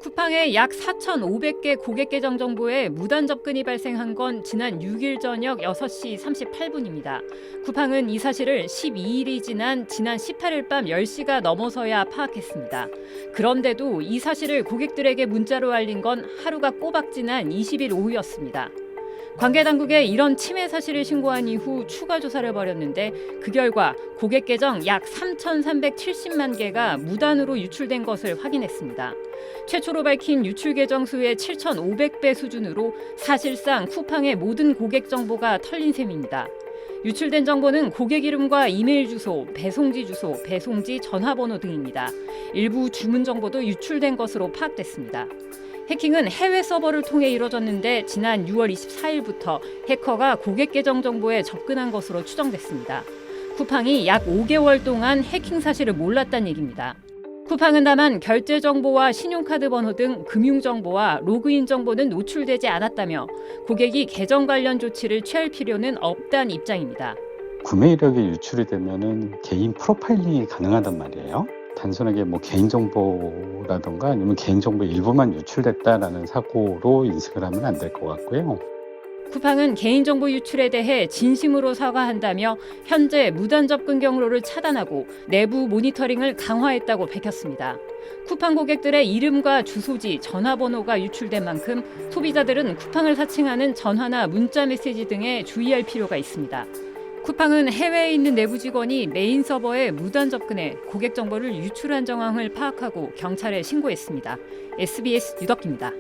쿠팡에 약 4,500개 고객 계정 정보에 무단 접근이 발생한 건 지난 6일 저녁 6시 38분입니다. 쿠팡은 이 사실을 12일이 지난 18일 밤 10시가 넘어서야 파악했습니다. 그런데도 이 사실을 고객들에게 문자로 알린 건 하루가 꼬박 지난 20일 오후였습니다. 관계당국에 이런 침해 사실을 신고한 이후 추가 조사를 벌였는데 그 결과 고객 계정 약 3,370만 개가 무단으로 유출된 것을 확인했습니다. 최초로 밝힌 유출 계정 수의 7,500배 수준으로 사실상 쿠팡의 모든 고객 정보가 털린 셈입니다. 유출된 정보는 고객 이름과 이메일 주소, 배송지 주소, 배송지 전화번호 등입니다. 일부 주문 정보도 유출된 것으로 파악됐습니다. 해킹은 해외 서버를 통해 이뤄졌는데 지난 6월 24일부터 해커가 고객 계정 정보에 접근한 것으로 추정됐습니다. 쿠팡이 약 5개월 동안 해킹 사실을 몰랐다는 얘기입니다. 쿠팡은 다만 결제 정보와 신용카드 번호 등 금융 정보와 로그인 정보는 노출되지 않았다며 고객이 계정 관련 조치를 취할 필요는 없다는 입장입니다. 구매 이력이 유출이 되면은 개인 프로파일링이 가능하단 말이에요. 단순하게 개인정보라던가 아니면 개인정보 일부만 유출됐다라는 사고로 인식을 하면 안 될 것 같고요. 쿠팡은 개인정보 유출에 대해 진심으로 사과한다며 현재 무단 접근 경로를 차단하고 내부 모니터링을 강화했다고 밝혔습니다. 쿠팡 고객들의 이름과 주소지, 전화번호가 유출된 만큼 소비자들은 쿠팡을 사칭하는 전화나 문자 메시지 등에 주의할 필요가 있습니다. 쿠팡은 해외에 있는 내부 직원이 메인 서버에 무단 접근해 고객 정보를 유출한 정황을 파악하고 경찰에 신고했습니다. SBS 유덕기입니다.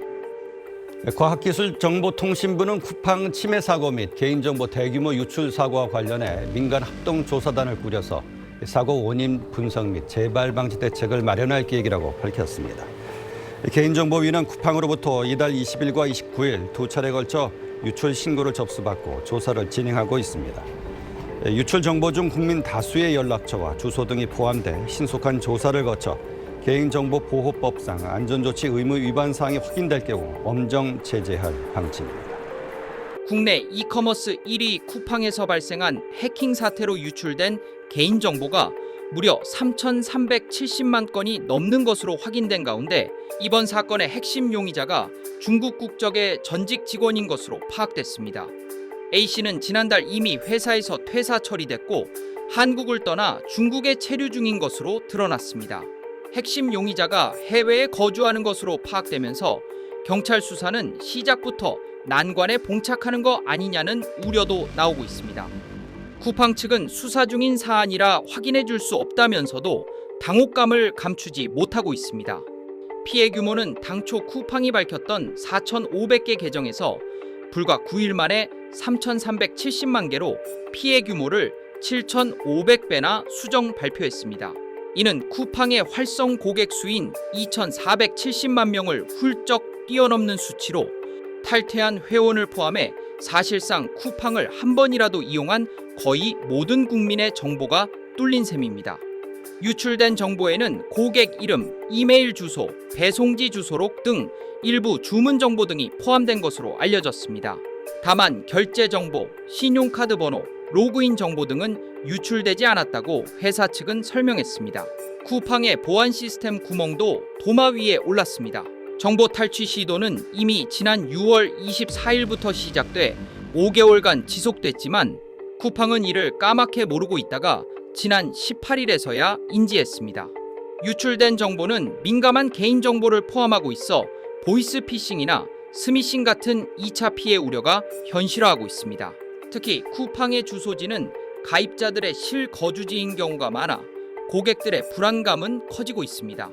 과학기술정보통신부는 쿠팡 침해 사고 및 개인정보 대규모 유출 사고와 관련해 민간 합동조사단을 꾸려서 사고 원인 분석 및 재발 방지 대책을 마련할 계획이라고 밝혔습니다. 개인정보위는 쿠팡으로부터 이달 20일과 29일 두 차례에 걸쳐 유출 신고를 접수받고 조사를 진행하고 있습니다. 유출 정보 중 국민 다수의 연락처와 주소 등이 포함돼 신속한 조사를 거쳐 개인정보보호법상 안전조치 의무 위반 사항이 확인될 경우 엄정 제재할 방침입니다. 국내 이커머스 1위 쿠팡에서 발생한 해킹 사태로 유출된 개인정보가 무려 3,370만 건이 넘는 것으로 확인된 가운데 이번 사건의 핵심 용의자가 중국 국적의 전직 직원인 것으로 파악됐습니다. A씨는 지난달 이미 회사에서 퇴사 처리됐고 한국을 떠나 중국에 체류 중인 것으로 드러났습니다. 핵심 용의자가 해외에 거주하는 것으로 파악되면서 경찰 수사는 시작부터 난관에 봉착하는 거 아니냐는 우려도 나오고 있습니다. 쿠팡 측은 수사 중인 사안이라 확인해 줄 수 없다면서도 당혹감을 감추지 못하고 있습니다. 피해 규모는 당초 쿠팡이 밝혔던 4,500개 계정에서 불과 9일 만에 3,370만 개로 피해 규모를 7,500배나 수정 발표했습니다. 이는 쿠팡의 활성 고객 수인 2,470만 명을 훌쩍 뛰어넘는 수치로 탈퇴한 회원을 포함해 사실상 쿠팡을 한 번이라도 이용한 거의 모든 국민의 정보가 뚫린 셈입니다. 유출된 정보에는 고객 이름, 이메일 주소, 배송지 주소록 등 일부 주문 정보 등이 포함된 것으로 알려졌습니다. 다만 결제 정보, 신용카드 번호, 로그인 정보 등은 유출되지 않았다고 회사 측은 설명했습니다. 쿠팡의 보안 시스템 구멍도 도마 위에 올랐습니다. 정보 탈취 시도는 이미 지난 6월 24일부터 시작돼 5개월간 지속됐지만 쿠팡은 이를 까맣게 모르고 있다가 지난 18일에서야 인지했습니다. 유출된 정보는 민감한 개인정보를 포함하고 있어 보이스피싱이나 스미싱 같은 2차 피해 우려가 현실화하고 있습니다. 특히 쿠팡의 주소지는 가입자들의 실거주지인 경우가 많아 고객들의 불안감은 커지고 있습니다.